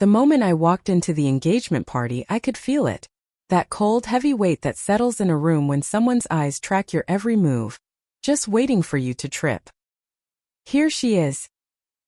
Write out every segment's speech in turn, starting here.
The moment I walked into the engagement party, I could feel it. That cold, heavy weight that settles in a room when someone's eyes track your every move, just waiting for you to trip. Here she is.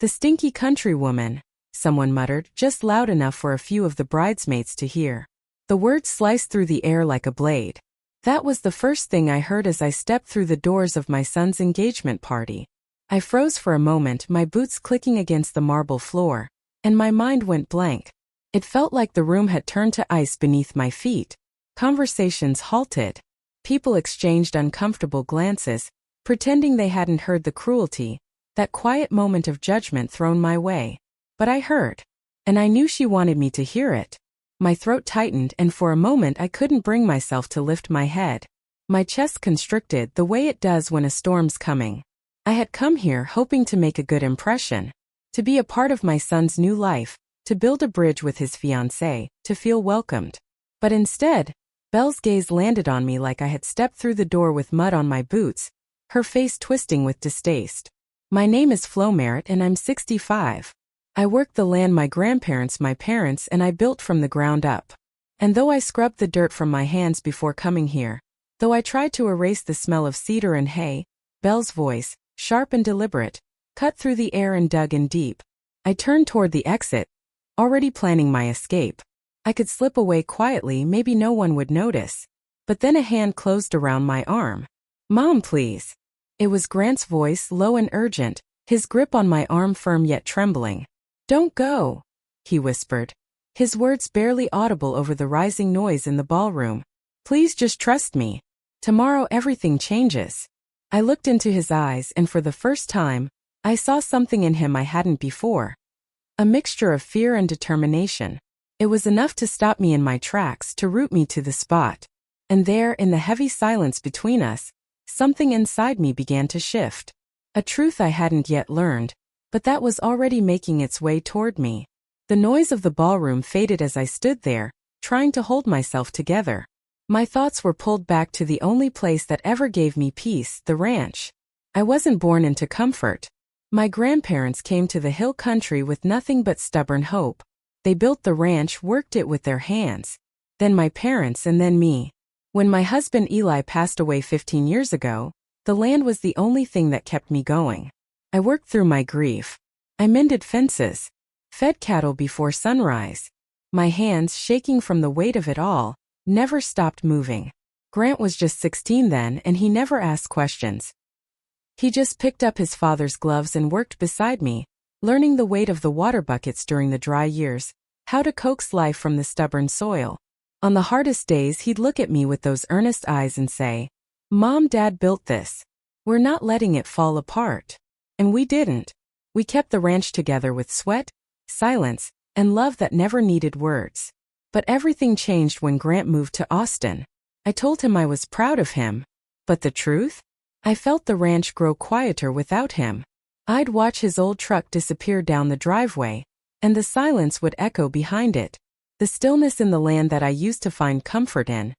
The stinky country woman, someone muttered, just loud enough for a few of the bridesmaids to hear. The words sliced through the air like a blade. That was the first thing I heard as I stepped through the doors of my son's engagement party. I froze for a moment, my boots clicking against the marble floor, and my mind went blank. It felt like the room had turned to ice beneath my feet. Conversations halted. People exchanged uncomfortable glances, pretending they hadn't heard the cruelty, that quiet moment of judgment thrown my way. But I heard. And I knew she wanted me to hear it. My throat tightened, and for a moment I couldn't bring myself to lift my head. My chest constricted the way it does when a storm's coming. I had come here hoping to make a good impression, to be a part of my son's new life, to build a bridge with his fiancée, to feel welcomed. But instead, Belle's gaze landed on me like I had stepped through the door with mud on my boots, her face twisting with distaste. My name is Flow Merritt and I'm 65. I worked the land my grandparents, my parents, and I built from the ground up. And though I scrubbed the dirt from my hands before coming here, though I tried to erase the smell of cedar and hay, Belle's voice, sharp and deliberate, cut through the air and dug in deep. I turned toward the exit, already planning my escape. I could slip away quietly, maybe no one would notice. But then a hand closed around my arm. "Mom, please." It was Grant's voice, low and urgent, his grip on my arm firm yet trembling. "Don't go," he whispered, his words barely audible over the rising noise in the ballroom. "Please just trust me. Tomorrow everything changes." I looked into his eyes, and for the first time, I saw something in him I hadn't before. A mixture of fear and determination. It was enough to stop me in my tracks, to root me to the spot. And there, in the heavy silence between us, something inside me began to shift. A truth I hadn't yet learned, but that was already making its way toward me. The noise of the ballroom faded as I stood there, trying to hold myself together. My thoughts were pulled back to the only place that ever gave me peace, the ranch. I wasn't born into comfort. My grandparents came to the hill country with nothing but stubborn hope. They built the ranch, worked it with their hands. Then my parents, and then me. When my husband Eli passed away 15 years ago, the land was the only thing that kept me going. I worked through my grief. I mended fences, fed cattle before sunrise. My hands, shaking from the weight of it all, never stopped moving. Grant was just 16 then, and he never asked questions. He just picked up his father's gloves and worked beside me, learning the weight of the water buckets during the dry years, how to coax life from the stubborn soil. On the hardest days, he'd look at me with those earnest eyes and say, "Mom, Dad built this. We're not letting it fall apart." And we didn't. We kept the ranch together with sweat, silence, and love that never needed words. But everything changed when Grant moved to Austin. I told him I was proud of him. But the truth? I felt the ranch grow quieter without him. I'd watch his old truck disappear down the driveway, and the silence would echo behind it. The stillness in the land that I used to find comfort in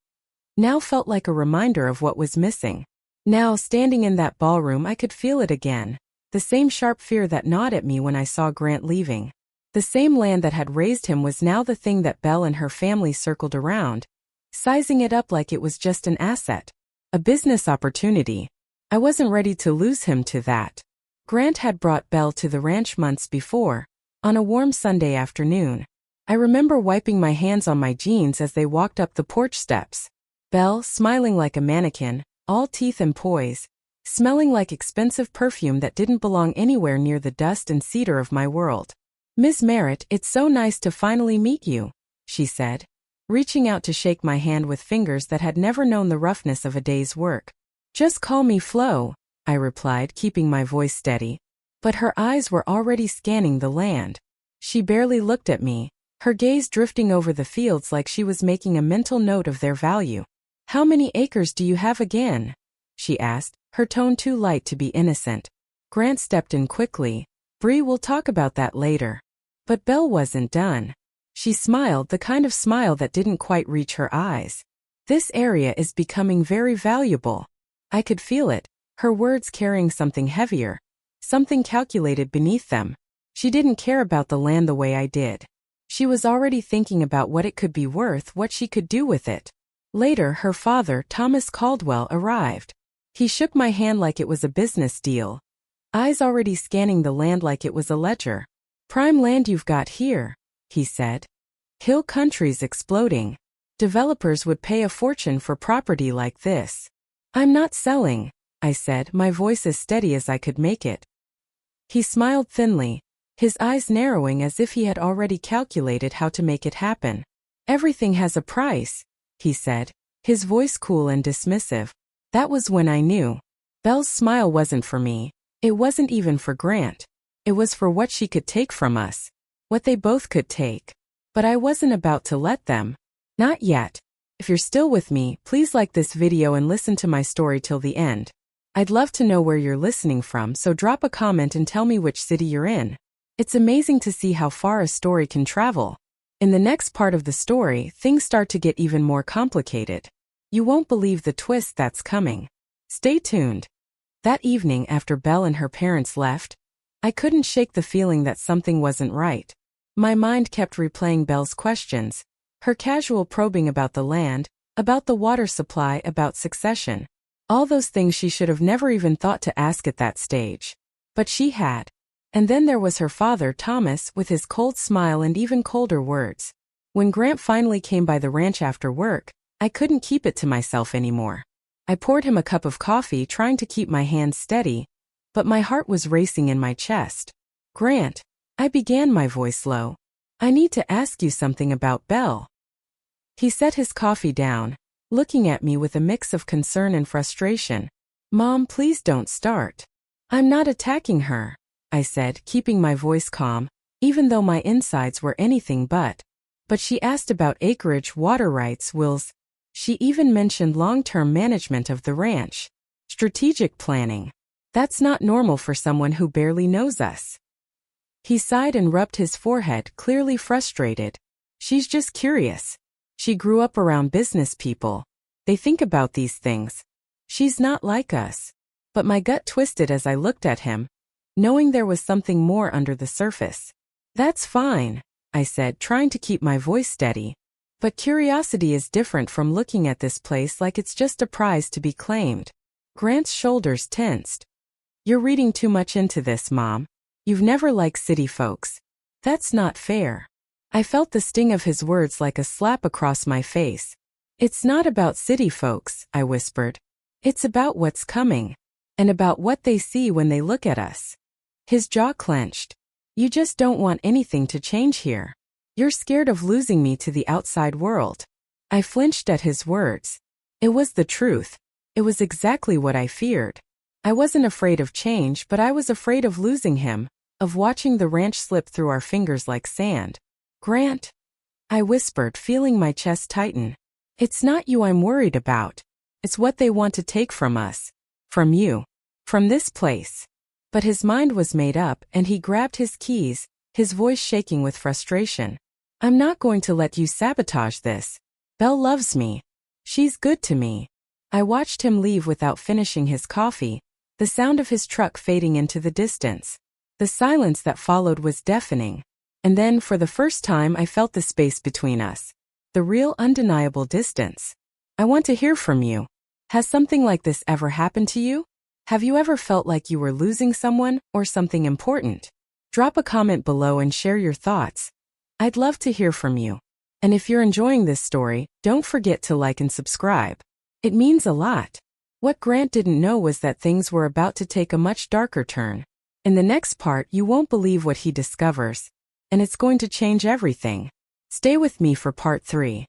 now felt like a reminder of what was missing. Now, standing in that ballroom, I could feel it again. The same sharp fear that gnawed at me when I saw Grant leaving. The same land that had raised him was now the thing that Belle and her family circled around, sizing it up like it was just an asset, a business opportunity. I wasn't ready to lose him to that. Grant had brought Belle to the ranch months before, on a warm Sunday afternoon. I remember wiping my hands on my jeans as they walked up the porch steps. Belle, smiling like a mannequin, all teeth and poise, smelling like expensive perfume that didn't belong anywhere near the dust and cedar of my world. "Ms. Merritt, it's so nice to finally meet you," she said, reaching out to shake my hand with fingers that had never known the roughness of a day's work. "Just call me Flo," I replied, keeping my voice steady. But her eyes were already scanning the land. She barely looked at me, her gaze drifting over the fields like she was making a mental note of their value. "How many acres do you have again?" she asked, her tone too light to be innocent. Grant stepped in quickly. "Bree, we'll talk about that later." But Belle wasn't done. She smiled, the kind of smile that didn't quite reach her eyes. "This area is becoming very valuable." I could feel it, her words carrying something heavier, something calculated beneath them. She didn't care about the land the way I did. She was already thinking about what it could be worth, what she could do with it. Later, her father, Thomas Caldwell, arrived. He shook my hand like it was a business deal. Eyes already scanning the land like it was a ledger. "Prime land you've got here," he said. "Hill country's exploding. Developers would pay a fortune for property like this." "I'm not selling," I said, my voice as steady as I could make it. He smiled thinly, his eyes narrowing as if he had already calculated how to make it happen. "Everything has a price," he said, his voice cool and dismissive. That was when I knew. Belle's smile wasn't for me. It wasn't even for Grant. It was for what she could take from us. What they both could take. But I wasn't about to let them. Not yet. If you're still with me, please like this video and listen to my story till the end. I'd love to know where you're listening from, so drop a comment and tell me which city you're in. It's amazing to see how far a story can travel. In the next part of the story, things start to get even more complicated. You won't believe the twist that's coming. Stay tuned. That evening after Belle and her parents left, I couldn't shake the feeling that something wasn't right. My mind kept replaying Belle's questions, her casual probing about the land, about the water supply, about succession. All those things she should have never even thought to ask at that stage. But she had. And then there was her father, Thomas, with his cold smile and even colder words. When Grant finally came by the ranch after work, I couldn't keep it to myself anymore. I poured him a cup of coffee, trying to keep my hands steady, but my heart was racing in my chest. "Grant," I began, my voice low, "I need to ask you something about Belle." He set his coffee down, looking at me with a mix of concern and frustration. "Mom, please don't start. I'm not attacking her," I said, keeping my voice calm, even though my insides were anything but. "But she asked about acreage, water rights, wills. She even mentioned long-term management of the ranch. Strategic planning. That's not normal for someone who barely knows us." He sighed and rubbed his forehead, clearly frustrated. "She's just curious. She grew up around business people. They think about these things. She's not like us." But my gut twisted as I looked at him, knowing there was something more under the surface. "That's fine," I said, trying to keep my voice steady. "But curiosity is different from looking at this place like it's just a prize to be claimed." Grant's shoulders tensed. "You're reading too much into this, Mom. You've never liked city folks. That's not fair." I felt the sting of his words like a slap across my face. "It's not about city folks," I whispered. "It's about what's coming. And about what they see when they look at us." His jaw clenched. "You just don't want anything to change here. You're scared of losing me to the outside world." I flinched at his words. It was the truth. It was exactly what I feared. I wasn't afraid of change, but I was afraid of losing him, of watching the ranch slip through our fingers like sand. "Grant," I whispered, feeling my chest tighten. "It's not you I'm worried about. It's what they want to take from us. From you. From this place." But his mind was made up, and he grabbed his keys, his voice shaking with frustration. "I'm not going to let you sabotage this. Belle loves me. She's good to me." I watched him leave without finishing his coffee, the sound of his truck fading into the distance. The silence that followed was deafening. And then, for the first time, I felt the space between us. The real, undeniable distance. "I want to hear from you. Has something like this ever happened to you? Have you ever felt like you were losing someone or something important? Drop a comment below and share your thoughts. I'd love to hear from you. And if you're enjoying this story, don't forget to like and subscribe. It means a lot." What Grant didn't know was that things were about to take a much darker turn. In the next part, you won't believe what he discovers. And it's going to change everything. Stay with me for part 3.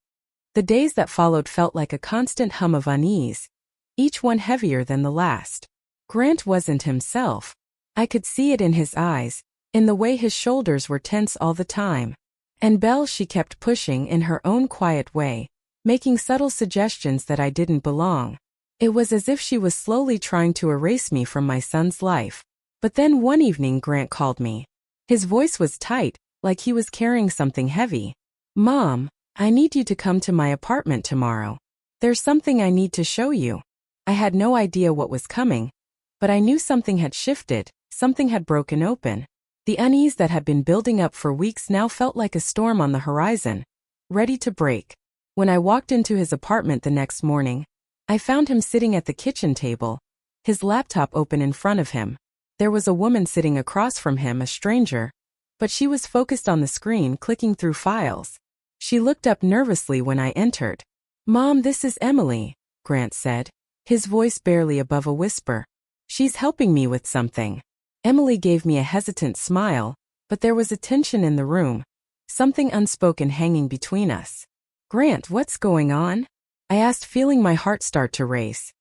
The days that followed felt like a constant hum of unease, each one heavier than the last. Grant wasn't himself. I could see it in his eyes, in the way his shoulders were tense all the time. And Belle, she kept pushing in her own quiet way, making subtle suggestions that I didn't belong. It was as if she was slowly trying to erase me from my son's life. But then one evening Grant called me. His voice was tight, like he was carrying something heavy. "Mom, I need you to come to my apartment tomorrow. There's something I need to show you." I had no idea what was coming, but I knew something had shifted, something had broken open. The unease that had been building up for weeks now felt like a storm on the horizon, ready to break. When I walked into his apartment the next morning, I found him sitting at the kitchen table, his laptop open in front of him. There was a woman sitting across from him, a stranger, but she was focused on the screen, clicking through files. She looked up nervously when I entered. "Mom, this is Emily," Grant said, his voice barely above a whisper. "She's helping me with something." Emily gave me a hesitant smile, but there was a tension in the room, something unspoken hanging between us. "Grant, what's going on?" I asked, feeling my heart start to race.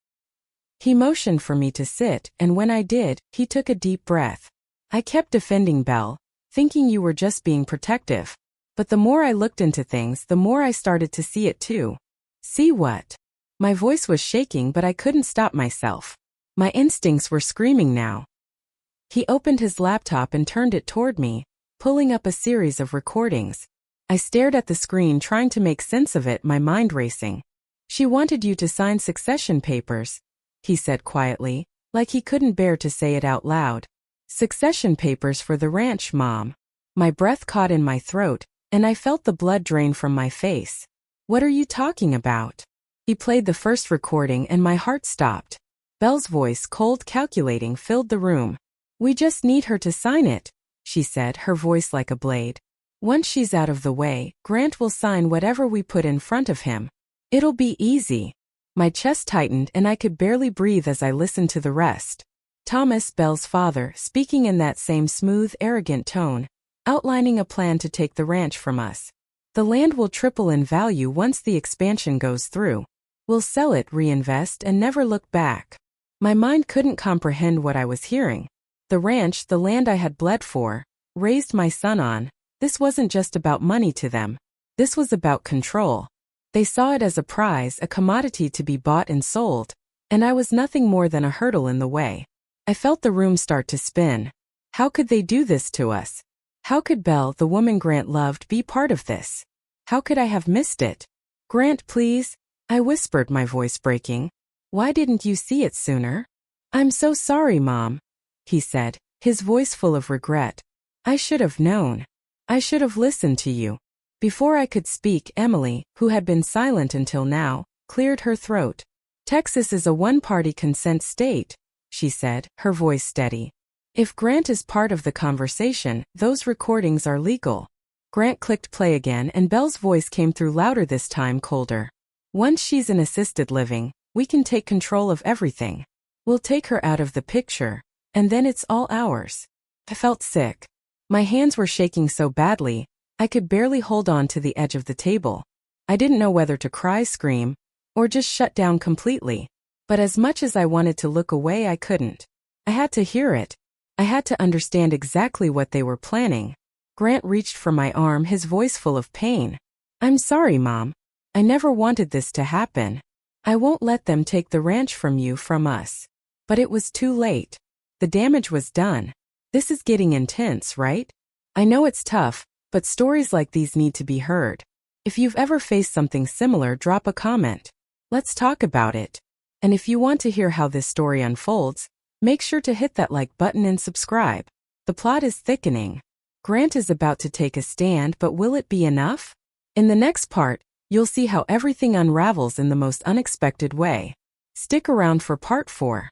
He motioned for me to sit, and when I did, he took a deep breath. "I kept defending Belle, thinking you were just being protective. But the more I looked into things, the more I started to see it too." "See what?" My voice was shaking, but I couldn't stop myself. My instincts were screaming now. He opened his laptop and turned it toward me, pulling up a series of recordings. I stared at the screen, trying to make sense of it, my mind racing. "She wanted you to sign succession papers," he said quietly, like he couldn't bear to say it out loud. "Succession papers for the ranch, Mom." My breath caught in my throat, and I felt the blood drain from my face. "What are you talking about?" He played the first recording and my heart stopped. Belle's voice, cold, calculating, filled the room. "We just need her to sign it," she said, her voice like a blade. "Once she's out of the way, Grant will sign whatever we put in front of him. It'll be easy." My chest tightened and I could barely breathe as I listened to the rest. Thomas, Belle's father, speaking in that same smooth, arrogant tone, outlining a plan to take the ranch from us. "The land will triple in value once the expansion goes through. We'll sell it, reinvest, and never look back." My mind couldn't comprehend what I was hearing. The ranch, the land I had bled for, raised my son on, this wasn't just about money to them. This was about control. They saw it as a prize, a commodity to be bought and sold, and I was nothing more than a hurdle in the way. I felt the room start to spin. How could they do this to us? How could Belle, the woman Grant loved, be part of this? How could I have missed it? "Grant, please," I whispered, my voice breaking. "Why didn't you see it sooner?" "I'm so sorry, Mom," he said, his voice full of regret. "I should have known. I should have listened to you." Before I could speak, Emily, who had been silent until now, cleared her throat. "Texas is a one-party consent state," she said, her voice steady. "If Grant is part of the conversation, those recordings are legal." Grant clicked play again and Belle's voice came through louder, this time colder. "Once she's in assisted living, we can take control of everything. We'll take her out of the picture, and then it's all ours." I felt sick. My hands were shaking so badly, I could barely hold on to the edge of the table. I didn't know whether to cry, scream, or just shut down completely. But as much as I wanted to look away, I couldn't. I had to hear it. I had to understand exactly what they were planning. Grant reached for my arm, his voice full of pain. "I'm sorry, Mom. I never wanted this to happen. I won't let them take the ranch from you, from us." But it was too late. The damage was done. This is getting intense, right? I know it's tough, but stories like these need to be heard. If you've ever faced something similar, drop a comment. Let's talk about it. And if you want to hear how this story unfolds, make sure to hit that like button and subscribe. The plot is thickening. Grant is about to take a stand, but will it be enough? In the next part, you'll see how everything unravels in the most unexpected way. Stick around for part 4.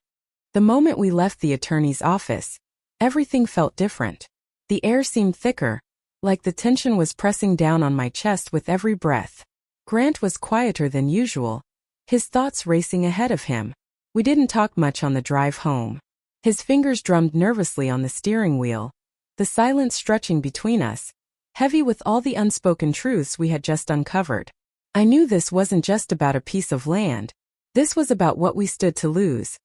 The moment we left the attorney's office, everything felt different. The air seemed thicker, like the tension was pressing down on my chest with every breath. Grant was quieter than usual, his thoughts racing ahead of him. We didn't talk much on the drive home. His fingers drummed nervously on the steering wheel, the silence stretching between us, heavy with all the unspoken truths we had just uncovered. I knew this wasn't just about a piece of land. This was about what we stood to lose.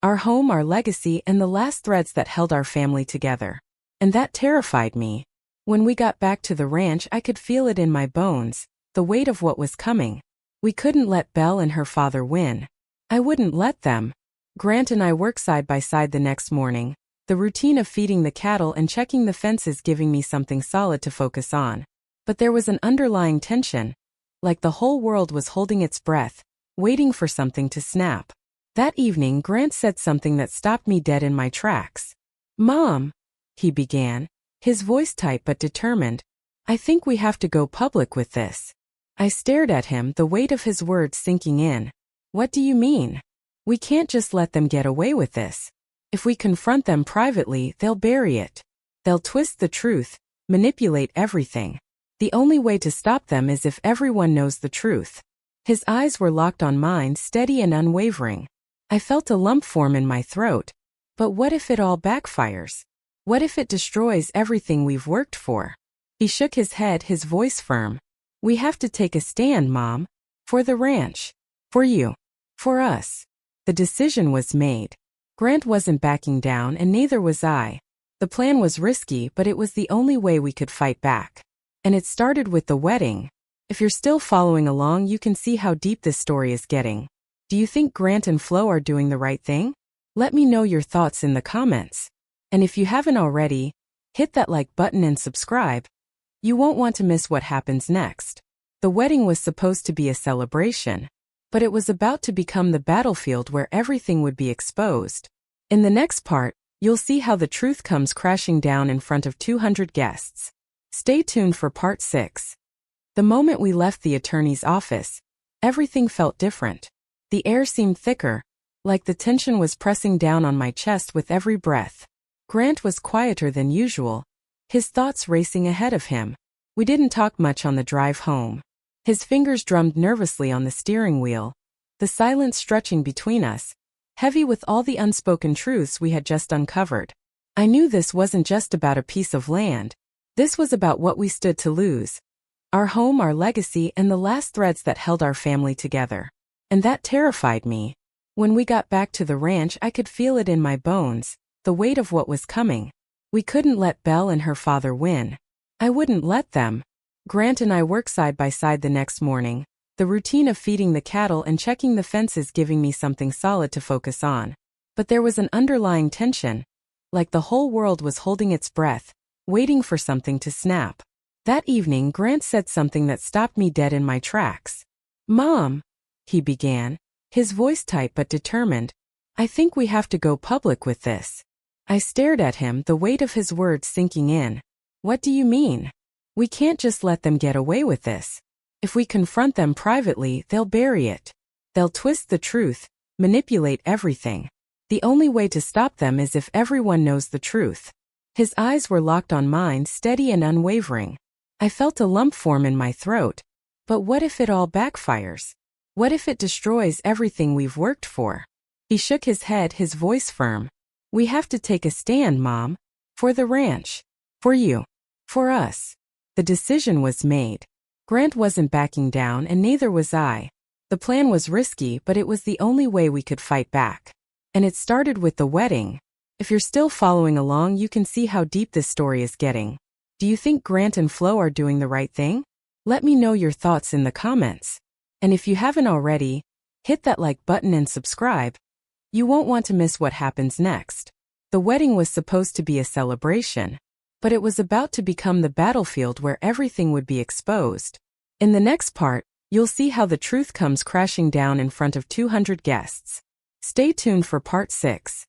Our home, our legacy, and the last threads that held our family together. And that terrified me. When we got back to the ranch, I could feel it in my bones, the weight of what was coming. We couldn't let Belle and her father win. I wouldn't let them. Grant and I worked side by side the next morning, the routine of feeding the cattle and checking the fences giving me something solid to focus on. But there was an underlying tension, like the whole world was holding its breath, waiting for something to snap. That evening, Grant said something that stopped me dead in my tracks. "Mom," he began, his voice tight but determined. "I think we have to go public with this." I stared at him, the weight of his words sinking in. "What do you mean? We can't just let them get away with this. If we confront them privately, they'll bury it. They'll twist the truth, manipulate everything. The only way to stop them is if everyone knows the truth." His eyes were locked on mine, steady and unwavering. I felt a lump form in my throat. But what if it all backfires? What if it destroys everything we've worked for? He shook his head, his voice firm. "We have to take a stand, Mom. For the ranch. For you. For us." The decision was made. Grant wasn't backing down and neither was I. The plan was risky, but it was the only way we could fight back. And it started with the wedding. If you're still following along, you can see how deep this story is getting. Do you think Grant and Flo are doing the right thing? Let me know your thoughts in the comments. And if you haven't already, hit that like button and subscribe. You won't want to miss what happens next. The wedding was supposed to be a celebration, but it was about to become the battlefield where everything would be exposed. In the next part, you'll see how the truth comes crashing down in front of 200 guests. Stay tuned for part 6. The moment we left the attorney's office, everything felt different. The air seemed thicker, like the tension was pressing down on my chest with every breath. Grant was quieter than usual, his thoughts racing ahead of him. We didn't talk much on the drive home. His fingers drummed nervously on the steering wheel, the silence stretching between us, heavy with all the unspoken truths we had just uncovered. I knew this wasn't just about a piece of land. This was about what we stood to lose. Our home, our legacy, and the last threads that held our family together. And that terrified me. When we got back to the ranch, I could feel it in my bones, the weight of what was coming. We couldn't let Belle and her father win. I wouldn't let them. Grant and I worked side by side the next morning, the routine of feeding the cattle and checking the fences giving me something solid to focus on. But there was an underlying tension, like the whole world was holding its breath, waiting for something to snap. That evening, Grant said something that stopped me dead in my tracks. "Mom," he began, his voice tight but determined, "I think we have to go public with this." I stared at him, the weight of his words sinking in. "What do you mean? We can't just let them get away with this. If we confront them privately, they'll bury it. They'll twist the truth, manipulate everything. The only way to stop them is if everyone knows the truth." His eyes were locked on mine, steady and unwavering. I felt a lump form in my throat. But what if it all backfires? What if it destroys everything we've worked for? He shook his head, his voice firm. "We have to take a stand, Mom. For the ranch. For you. For us." The decision was made. Grant wasn't backing down and neither was I. The plan was risky, but it was the only way we could fight back. And it started with the wedding. If you're still following along, you can see how deep this story is getting. Do you think Grant and Flo are doing the right thing? Let me know your thoughts in the comments. And if you haven't already, hit that like button and subscribe. You won't want to miss what happens next. The wedding was supposed to be a celebration, but it was about to become the battlefield where everything would be exposed. In the next part, you'll see how the truth comes crashing down in front of 200 guests. Stay tuned for part 6.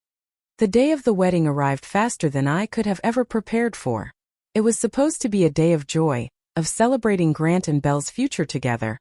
The day of the wedding arrived faster than I could have ever prepared for. It was supposed to be a day of joy, of celebrating Grant and Belle's future together.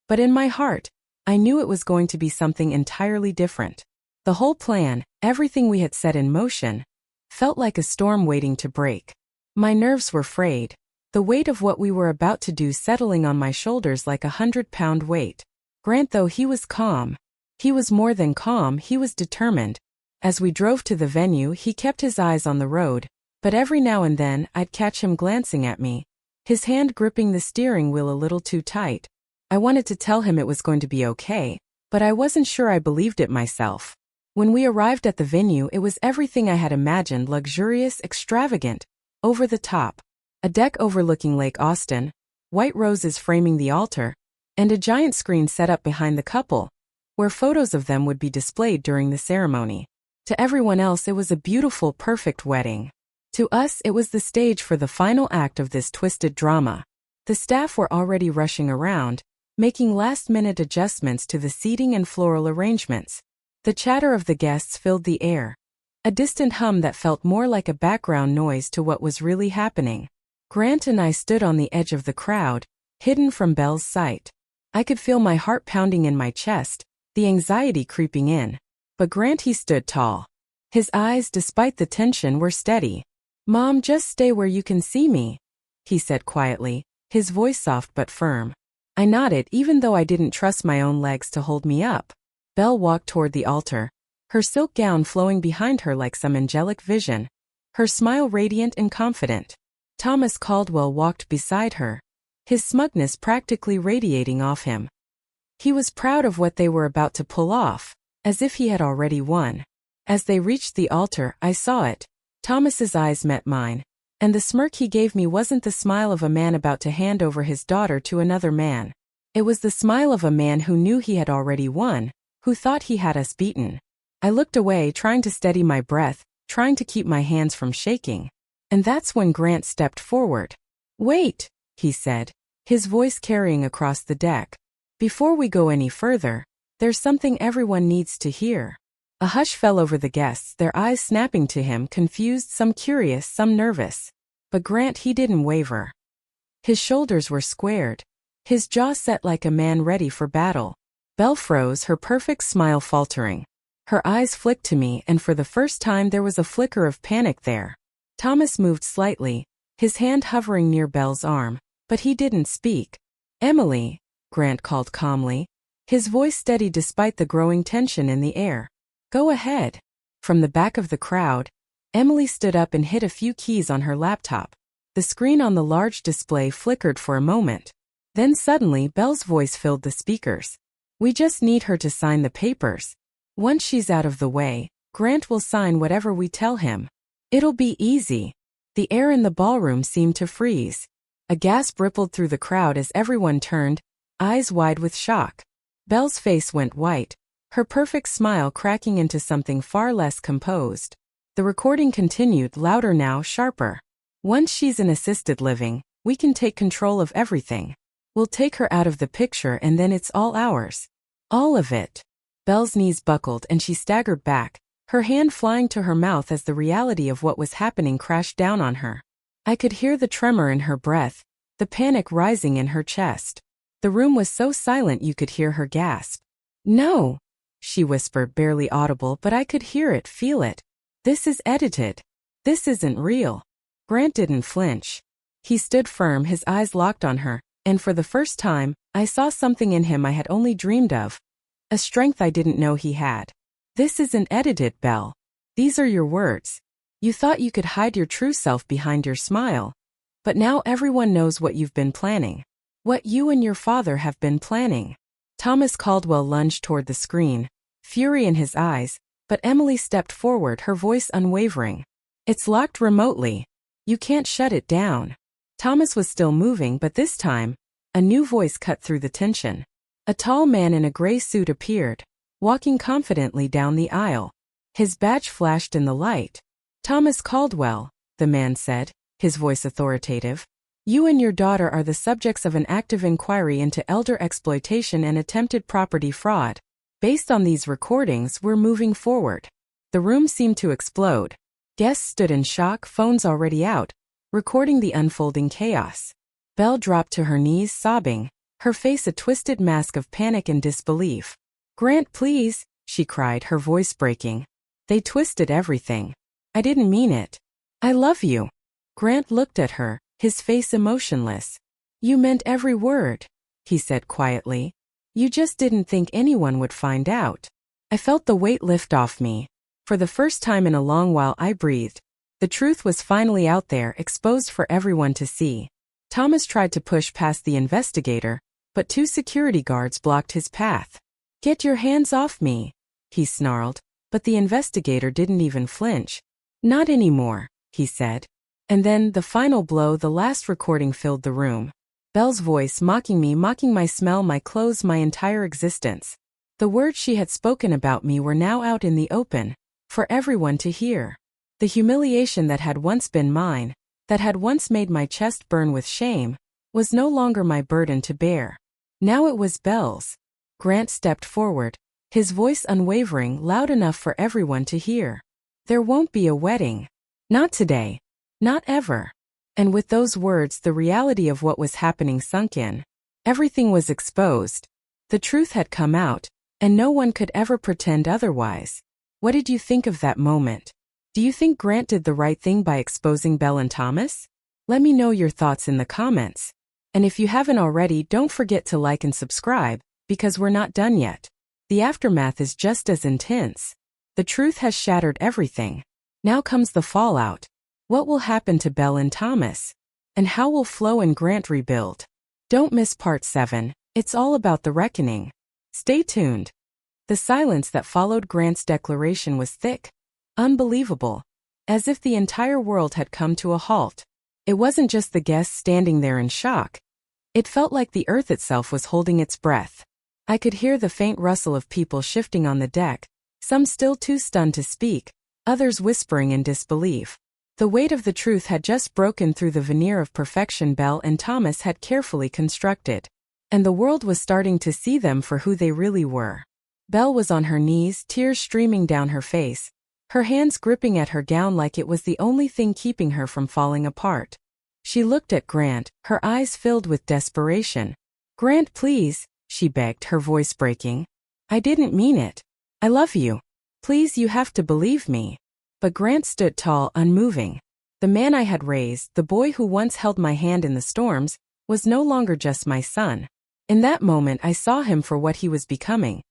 But in my heart, I knew it was going to be something entirely different. The whole plan, everything we had set in motion, felt like a storm waiting to break. My nerves were frayed, the weight of what we were about to do settling on my shoulders like 100-pound weight. Grant, though he was calm, he was more than calm, he was determined. As we drove to the venue, he kept his eyes on the road, but every now and then I'd catch him glancing at me, his hand gripping the steering wheel a little too tight. I wanted to tell him it was going to be okay, but I wasn't sure I believed it myself. When we arrived at the venue, it was everything I had imagined: luxurious, extravagant, over the top. A deck overlooking Lake Austin, white roses framing the altar, and a giant screen set up behind the couple, where photos of them would be displayed during the ceremony. To everyone else, it was a beautiful, perfect wedding. To us, it was the stage for the final act of this twisted drama. The staff were already rushing around, making last-minute adjustments to the seating and floral arrangements. The chatter of the guests filled the air, A distant hum that felt more like a background noise to what was really happening. Grant and I stood on the edge of the crowd, hidden from Belle's sight. I could feel my heart pounding in my chest, the anxiety creeping in. But Grant, he stood tall. His eyes, despite the tension, were steady. "Mom, just stay where you can see me," he said quietly, his voice soft but firm. I nodded, even though I didn't trust my own legs to hold me up. Belle walked toward the altar, her silk gown flowing behind her like some angelic vision, her smile radiant and confident. Thomas Caldwell walked beside her, his smugness practically radiating off him. He was proud of what they were about to pull off, as if he had already won. As they reached the altar, I saw it. Thomas's eyes met mine, and the smirk he gave me wasn't the smile of a man about to hand over his daughter to another man. It was the smile of a man who knew he had already won, who thought he had us beaten. I looked away, trying to steady my breath, trying to keep my hands from shaking. And that's when Grant stepped forward. "Wait," he said, his voice carrying across the deck. "Before we go any further, there's something everyone needs to hear." A hush fell over the guests, their eyes snapping to him, confused, some curious, some nervous. But Grant, he didn't waver. His shoulders were squared, his jaw set like a man ready for battle. Belle froze, her perfect smile faltering. Her eyes flicked to me, and for the first time there was a flicker of panic there. Thomas moved slightly, his hand hovering near Belle's arm, but he didn't speak. "Emily," Grant called calmly, his voice steady despite the growing tension in the air. "Go ahead." From the back of the crowd, Emily stood up and hit a few keys on her laptop. The screen on the large display flickered for a moment. Then suddenly Belle's voice filled the speakers. "We just need her to sign the papers. Once she's out of the way, Grant will sign whatever we tell him. It'll be easy." The air in the ballroom seemed to freeze. A gasp rippled through the crowd as everyone turned, eyes wide with shock. Belle's face went white, her perfect smile cracking into something far less composed. The recording continued, louder now, sharper. "Once she's in assisted living, we can take control of everything. We'll take her out of the picture and then it's all ours. All of it." Belle's knees buckled and she staggered back, her hand flying to her mouth as the reality of what was happening crashed down on her. I could hear the tremor in her breath, the panic rising in her chest. The room was so silent you could hear her gasp. "No," she whispered, barely audible, but I could hear it, feel it. "This is edited. This isn't real." Grant didn't flinch. He stood firm, his eyes locked on her, and for the first time, I saw something in him I had only dreamed of. A strength I didn't know he had. "This isn't edited, Belle. These are your words. You thought you could hide your true self behind your smile. But now everyone knows what you've been planning. What you and your father have been planning." Thomas Caldwell lunged toward the screen, fury in his eyes, but Emily stepped forward, her voice unwavering. "It's locked remotely. You can't shut it down." Thomas was still moving, but this time, a new voice cut through the tension. A tall man in a gray suit appeared, walking confidently down the aisle. His badge flashed in the light. "Thomas Caldwell," the man said, his voice authoritative. "You and your daughter are the subjects of an active inquiry into elder exploitation and attempted property fraud. Based on these recordings, we're moving forward." The room seemed to explode. Guests stood in shock, phones already out, recording the unfolding chaos. Belle dropped to her knees, sobbing, her face a twisted mask of panic and disbelief. "Grant, please," she cried, her voice breaking. "They twisted everything. I didn't mean it. I love you." Grant looked at her, his face emotionless. "You meant every word," he said quietly. "You just didn't think anyone would find out." I felt the weight lift off me. For the first time in a long while I breathed. The truth was finally out there, exposed for everyone to see. Thomas tried to push past the investigator, but 2 security guards blocked his path. "Get your hands off me," he snarled, but the investigator didn't even flinch. "Not anymore," he said. And then, the final blow, the last recording filled the room. Belle's voice mocking me, mocking my smell, my clothes, my entire existence. The words she had spoken about me were now out in the open, for everyone to hear. The humiliation that had once been mine, that had once made my chest burn with shame, was no longer my burden to bear. Now it was Belle's. Grant stepped forward, his voice unwavering, loud enough for everyone to hear. There won't be a wedding. Not today. Not ever. And with those words, the reality of what was happening sunk in. Everything was exposed. The truth had come out, and no one could ever pretend otherwise. What did you think of that moment? Do you think Grant did the right thing by exposing Belle and Thomas? Let me know your thoughts in the comments. And if you haven't already, don't forget to like and subscribe, because we're not done yet. The aftermath is just as intense. The truth has shattered everything. Now comes the fallout. What will happen to Belle and Thomas? And how will Flo and Grant rebuild? Don't miss part 7. It's all about the reckoning. Stay tuned. The silence that followed Grant's declaration was thick, unbelievable, as if the entire world had come to a halt. It wasn't just the guests standing there in shock. It felt like the earth itself was holding its breath. I could hear the faint rustle of people shifting on the deck, some still too stunned to speak, others whispering in disbelief. The weight of the truth had just broken through the veneer of perfection Belle and Thomas had carefully constructed. And the world was starting to see them for who they really were. Belle was on her knees, tears streaming down her face, her hands gripping at her gown like it was the only thing keeping her from falling apart. She looked at Grant, her eyes filled with desperation. "Grant, please," she begged, her voice breaking. "I didn't mean it. I love you. Please, you have to believe me." But Grant stood tall, unmoving. The man I had raised, the boy who once held my hand in the storms, was no longer just my son. In that moment I saw him for what he was becoming.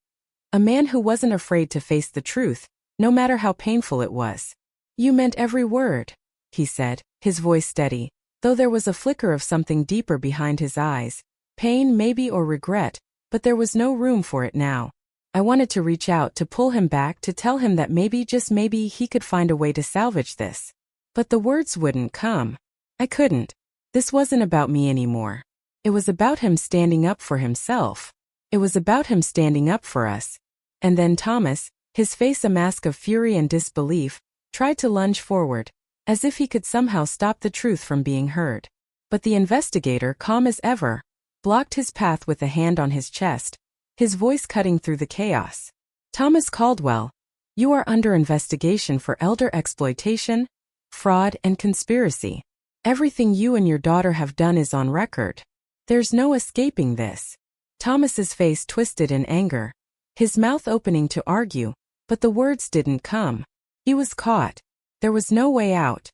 A man who wasn't afraid to face the truth, no matter how painful it was. "You meant every word," he said, his voice steady, though there was a flicker of something deeper behind his eyes. Pain maybe, or regret, but there was no room for it now. I wanted to reach out, to pull him back, to tell him that maybe, just maybe, he could find a way to salvage this. But the words wouldn't come. I couldn't. This wasn't about me anymore. It was about him standing up for himself. It was about him standing up for us. And then Thomas, his face a mask of fury and disbelief, tried to lunge forward, as if he could somehow stop the truth from being heard. But the investigator, calm as ever, blocked his path with a hand on his chest, his voice cutting through the chaos. "Thomas Caldwell, you are under investigation for elder exploitation, fraud, and conspiracy. Everything you and your daughter have done is on record. There's no escaping this." Thomas's face twisted in anger, his mouth opening to argue, but the words didn't come. He was caught. There was no way out.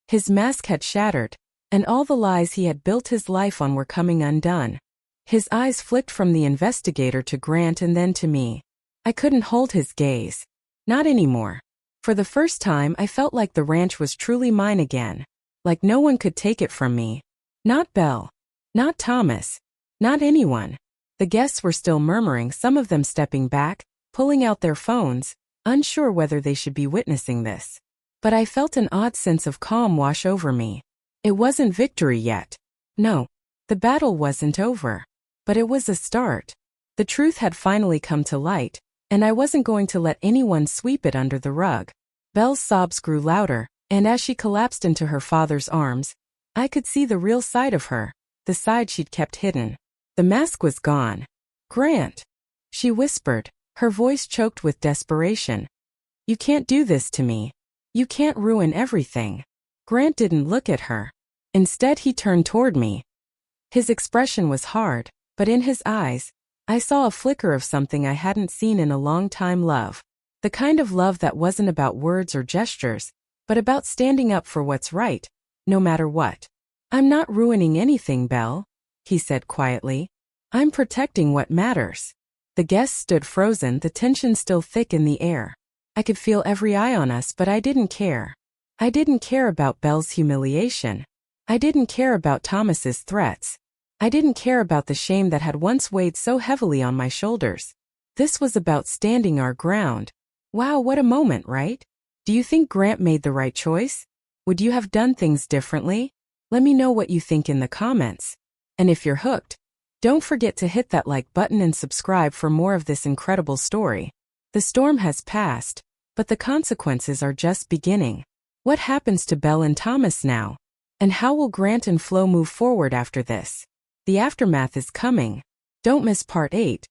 His mask had shattered, and all the lies he had built his life on were coming undone. His eyes flicked from the investigator to Grant and then to me. I couldn't hold his gaze. Not anymore. For the first time I felt like the ranch was truly mine again. Like no one could take it from me. Not Belle. Not Thomas. Not anyone. The guests were still murmuring, some of them stepping back, pulling out their phones, unsure whether they should be witnessing this. But I felt an odd sense of calm wash over me. It wasn't victory yet. No. The battle wasn't over. But it was a start. The truth had finally come to light, and I wasn't going to let anyone sweep it under the rug. Belle's sobs grew louder, and as she collapsed into her father's arms, I could see the real side of her, the side she'd kept hidden. The mask was gone. "Grant," she whispered, her voice choked with desperation. "You can't do this to me. You can't ruin everything." Grant didn't look at her. Instead, he turned toward me. His expression was hard, but in his eyes, I saw a flicker of something I hadn't seen in a long time: love. The kind of love that wasn't about words or gestures, but about standing up for what's right, no matter what. "I'm not ruining anything, Belle," he said quietly. "I'm protecting what matters." The guests stood frozen, the tension still thick in the air. I could feel every eye on us, but I didn't care. I didn't care about Belle's humiliation. I didn't care about Thomas's threats. I didn't care about the shame that had once weighed so heavily on my shoulders. This was about standing our ground. Wow, what a moment, right? Do you think Grant made the right choice? Would you have done things differently? Let me know what you think in the comments. And if you're hooked, don't forget to hit that like button and subscribe for more of this incredible story. The storm has passed, but the consequences are just beginning. What happens to Belle and Thomas now? And how will Grant and Flo move forward after this? The aftermath is coming. Don't miss part 8.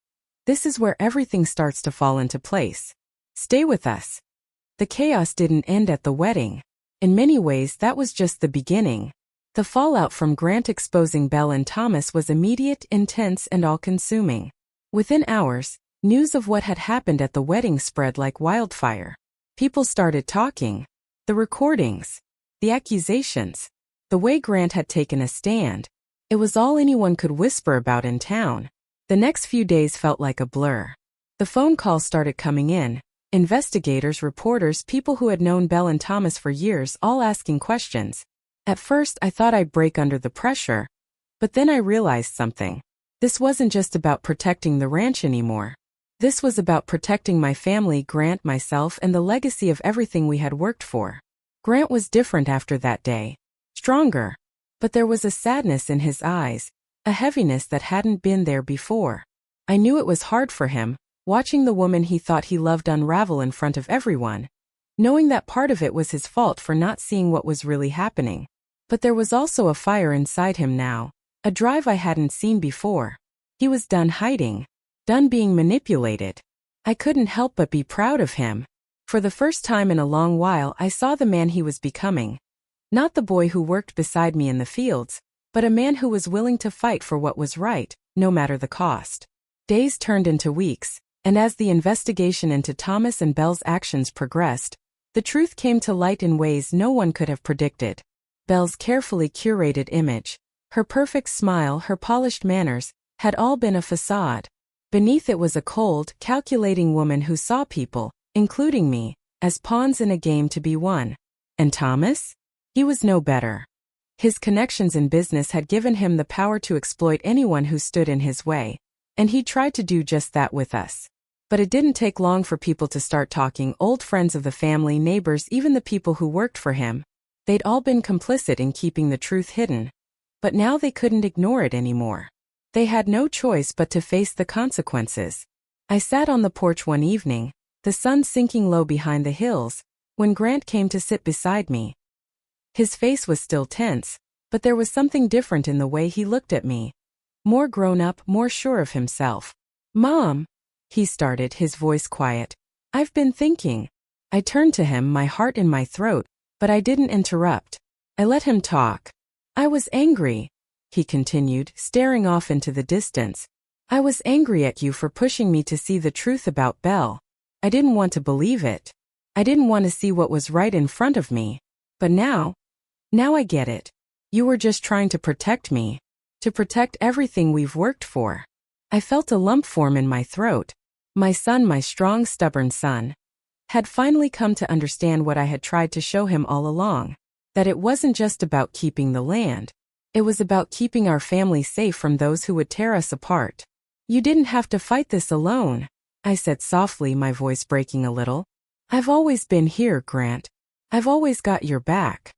This is where everything starts to fall into place. Stay with us. The chaos didn't end at the wedding. In many ways, that was just the beginning. The fallout from Grant exposing Belle and Thomas was immediate, intense, and all-consuming. Within hours, news of what had happened at the wedding spread like wildfire. People started talking. The recordings, the accusations, the way Grant had taken a stand. It was all anyone could whisper about in town. The next few days felt like a blur. The phone calls started coming in. Investigators, reporters, people who had known Belle and Thomas for years, all asking questions. At first, I thought I'd break under the pressure. But then I realized something. This wasn't just about protecting the ranch anymore. This was about protecting my family, Grant, myself, and the legacy of everything we had worked for. Grant was different after that day. Stronger. But there was a sadness in his eyes, a heaviness that hadn't been there before. I knew it was hard for him, watching the woman he thought he loved unravel in front of everyone, knowing that part of it was his fault for not seeing what was really happening. But there was also a fire inside him now, a drive I hadn't seen before. He was done hiding, done being manipulated. I couldn't help but be proud of him. For the first time in a long while, I saw the man he was becoming. Not the boy who worked beside me in the fields, but a man who was willing to fight for what was right, no matter the cost. Days turned into weeks, and as the investigation into Thomas and Belle's actions progressed, the truth came to light in ways no one could have predicted. Belle's carefully curated image, her perfect smile, her polished manners, had all been a facade. Beneath it was a cold, calculating woman who saw people, including me, as pawns in a game to be won. And Thomas? He was no better. His connections in business had given him the power to exploit anyone who stood in his way, and he tried to do just that with us. But it didn't take long for people to start talking, old friends of the family, neighbors, even the people who worked for him. They'd all been complicit in keeping the truth hidden. But now they couldn't ignore it anymore. They had no choice but to face the consequences. I sat on the porch one evening, the sun sinking low behind the hills, when Grant came to sit beside me. His face was still tense, but there was something different in the way he looked at me. More grown up, more sure of himself. "Mom," he started, his voice quiet. "I've been thinking." I turned to him, my heart in my throat, but I didn't interrupt. I let him talk. "I was angry," he continued, staring off into the distance. "I was angry at you for pushing me to see the truth about Belle. I didn't want to believe it. I didn't want to see what was right in front of me. But now I get it. You were just trying to protect me. To protect everything we've worked for." I felt a lump form in my throat. My son, my strong, stubborn son, had finally come to understand what I had tried to show him all along. That it wasn't just about keeping the land. It was about keeping our family safe from those who would tear us apart. "You didn't have to fight this alone," I said softly, my voice breaking a little. "I've always been here, Grant. I've always got your back."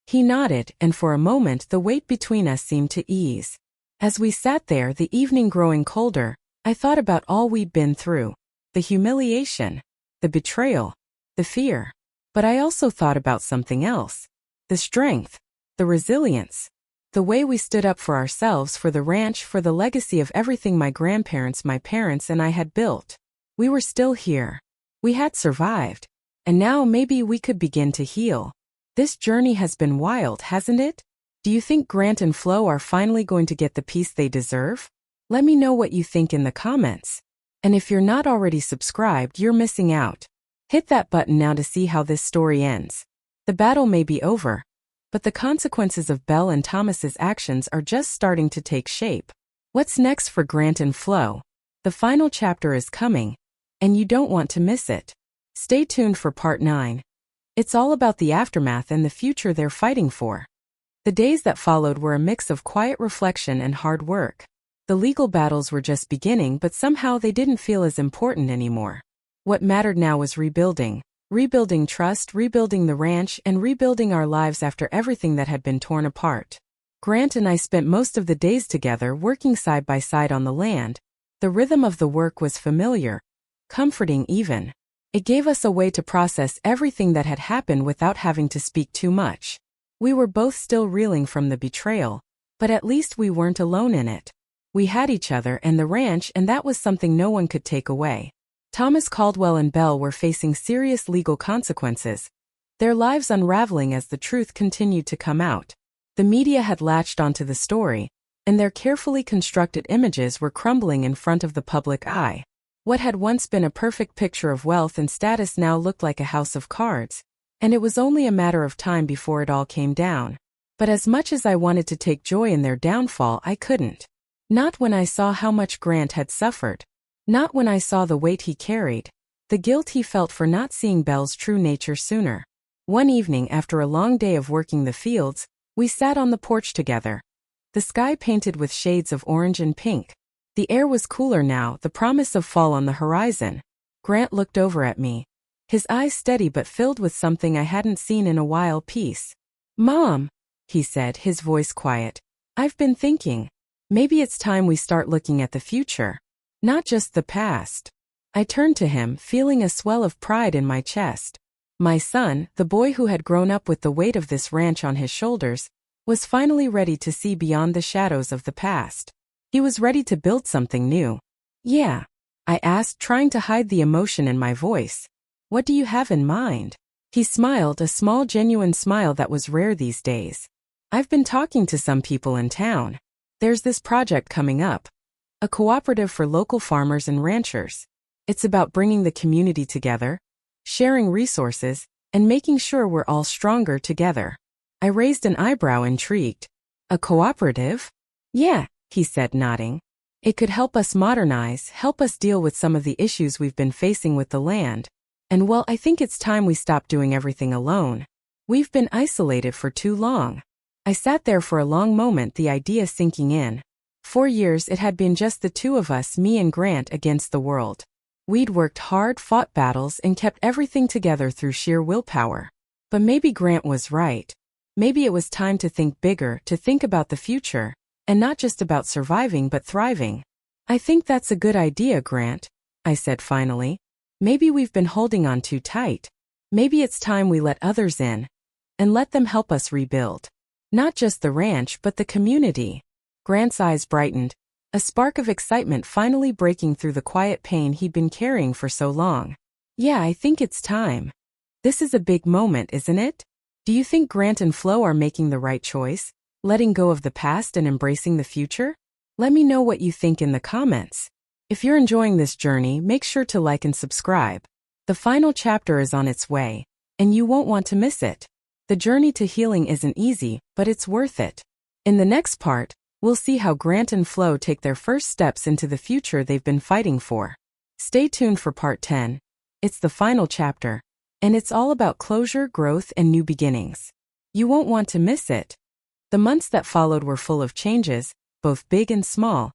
He nodded, and for a moment the weight between us seemed to ease. As we sat there, the evening growing colder, I thought about all we'd been through. The humiliation, the betrayal, the fear. But I also thought about something else. The strength, the resilience. The way we stood up for ourselves, for the ranch, for the legacy of everything my grandparents, my parents, and I had built. We were still here. We had survived. And now maybe we could begin to heal. This journey has been wild, hasn't it? Do you think Grant and Flo are finally going to get the peace they deserve? Let me know what you think in the comments. And if you're not already subscribed, you're missing out. Hit that button now to see how this story ends. The battle may be over, but the consequences of Belle and Thomas's actions are just starting to take shape. What's next for Grant and Flo? The final chapter is coming, and you don't want to miss it. Stay tuned for part 9. It's all about the aftermath and the future they're fighting for. The days that followed were a mix of quiet reflection and hard work. The legal battles were just beginning, but somehow they didn't feel as important anymore. What mattered now was rebuilding. Rebuilding trust, rebuilding the ranch, and rebuilding our lives after everything that had been torn apart. Grant and I spent most of the days together, working side by side on the land. The rhythm of the work was familiar, comforting even. It gave us a way to process everything that had happened without having to speak too much. We were both still reeling from the betrayal, but at least we weren't alone in it. We had each other and the ranch, and that was something no one could take away. Thomas Caldwell and Belle were facing serious legal consequences, their lives unraveling as the truth continued to come out. The media had latched onto the story, and their carefully constructed images were crumbling in front of the public eye. What had once been a perfect picture of wealth and status now looked like a house of cards, and it was only a matter of time before it all came down. But as much as I wanted to take joy in their downfall, I couldn't. Not when I saw how much Grant had suffered. Not when I saw the weight he carried, the guilt he felt for not seeing Belle's true nature sooner. One evening after a long day of working the fields, we sat on the porch together. The sky painted with shades of orange and pink. The air was cooler now, the promise of fall on the horizon. Grant looked over at me, his eyes steady but filled with something I hadn't seen in a while. Peace. "Mom," he said, his voice quiet, "I've been thinking. Maybe it's time we start looking at the future. Not just the past." I turned to him, feeling a swell of pride in my chest. My son, the boy who had grown up with the weight of this ranch on his shoulders, was finally ready to see beyond the shadows of the past. He was ready to build something new. "Yeah?" I asked, trying to hide the emotion in my voice. "What do you have in mind?" He smiled, a small genuine smile that was rare these days. "I've been talking to some people in town. There's this project coming up. A cooperative for local farmers and ranchers. It's about bringing the community together, sharing resources, and making sure we're all stronger together." I raised an eyebrow, intrigued. "A cooperative?" "Yeah," he said, nodding. "It could help us modernize, help us deal with some of the issues we've been facing with the land. And well, I think it's time we stop doing everything alone. We've been isolated for too long." I sat there for a long moment, the idea sinking in. 4 years it had been just the two of us, me and Grant, against the world. We'd worked hard, fought battles, and kept everything together through sheer willpower. But maybe Grant was right. Maybe it was time to think bigger, to think about the future, and not just about surviving but thriving. "I think that's a good idea, Grant," I said finally. "Maybe we've been holding on too tight. Maybe it's time we let others in, and let them help us rebuild. Not just the ranch but the community." Grant's eyes brightened, a spark of excitement finally breaking through the quiet pain he'd been carrying for so long. "Yeah, I think it's time. This is a big moment, isn't it? Do you think Grant and Flo are making the right choice, letting go of the past and embracing the future? Let me know what you think in the comments. If you're enjoying this journey, make sure to like and subscribe. The final chapter is on its way, and you won't want to miss it. The journey to healing isn't easy, but it's worth it. In the next part, we'll see how Grant and Flo take their first steps into the future they've been fighting for. Stay tuned for part 10. It's the final chapter, and it's all about closure, growth, and new beginnings. You won't want to miss it. The months that followed were full of changes, both big and small,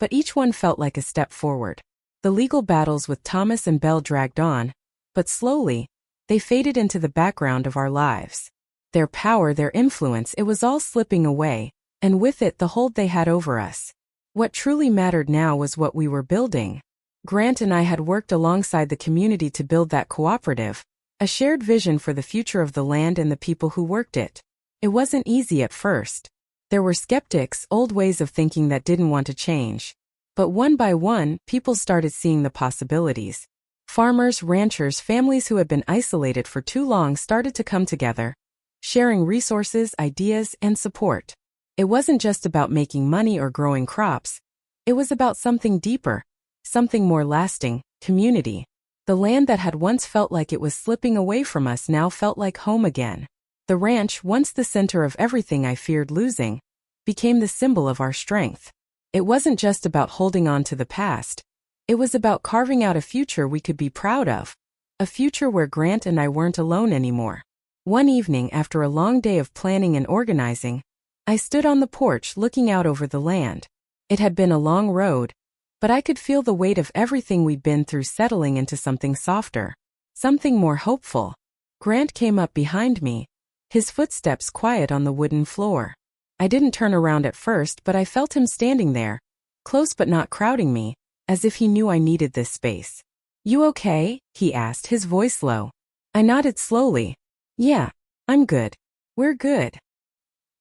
but each one felt like a step forward. The legal battles with Thomas and Belle dragged on, but slowly, they faded into the background of our lives. Their power, their influence, it was all slipping away, and with it the hold they had over us. What truly mattered now was what we were building. Grant and I had worked alongside the community to build that cooperative, a shared vision for the future of the land and the people who worked it. It wasn't easy at first. There were skeptics, old ways of thinking that didn't want to change. But one by one, people started seeing the possibilities. Farmers, ranchers, families who had been isolated for too long started to come together, sharing resources, ideas, and support. It wasn't just about making money or growing crops. It was about something deeper, something more lasting, community. The land that had once felt like it was slipping away from us now felt like home again. The ranch, once the center of everything I feared losing, became the symbol of our strength. It wasn't just about holding on to the past. It was about carving out a future we could be proud of. A future where Grant and I weren't alone anymore. One evening, after a long day of planning and organizing, I stood on the porch looking out over the land. It had been a long road, but I could feel the weight of everything we'd been through settling into something softer, something more hopeful. Grant came up behind me, his footsteps quiet on the wooden floor. I didn't turn around at first, but I felt him standing there, close but not crowding me, as if he knew I needed this space. "You okay?" he asked, his voice low. I nodded slowly. "Yeah, I'm good. We're good."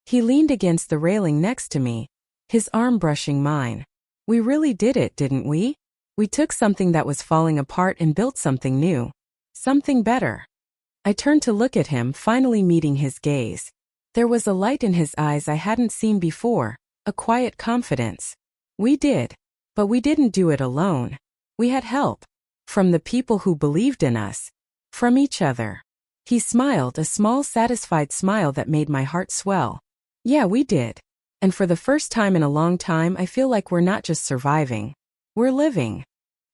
He leaned against the railing next to me, his arm brushing mine. "We really did it, didn't we? We took something that was falling apart and built something new. Something better. I turned to look at him, finally meeting his gaze. There was a light in his eyes I hadn't seen before, a quiet confidence. We did. But we didn't do it alone. We had help. From the people who believed in us. From each other. He smiled, a small satisfied smile that made my heart swell. Yeah, we did. And for the first time in a long time I feel like we're not just surviving. We're living.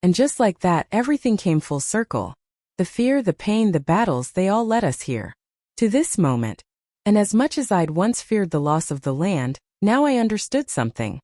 And just like that, everything came full circle. The fear, the pain, the battles, they all led us here. To this moment. And as much as I'd once feared the loss of the land, now I understood something.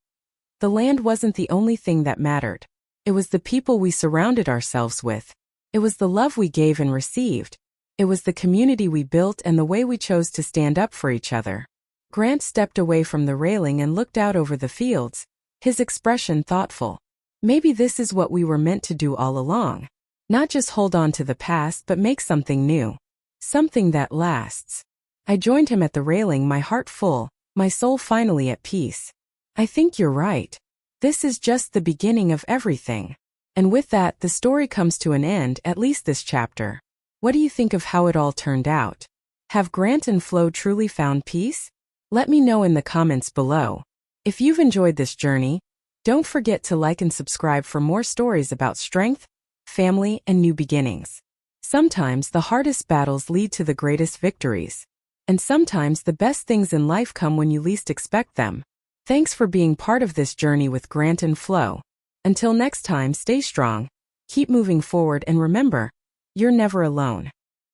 The land wasn't the only thing that mattered. It was the people we surrounded ourselves with. It was the love we gave and received. It was the community we built and the way we chose to stand up for each other. Grant stepped away from the railing and looked out over the fields, his expression thoughtful. Maybe this is what we were meant to do all along. Not just hold on to the past but make something new. Something that lasts. I joined him at the railing, my heart full, my soul finally at peace. I think you're right. This is just the beginning of everything. And with that, the story comes to an end, at least this chapter. What do you think of how it all turned out? Have Grant and Flo truly found peace? Let me know in the comments below. If you've enjoyed this journey, don't forget to like and subscribe for more stories about strength, family, and new beginnings. Sometimes the hardest battles lead to the greatest victories. And sometimes the best things in life come when you least expect them. Thanks for being part of this journey with Grant and Flo. Until next time, stay strong, keep moving forward, and remember, you're never alone.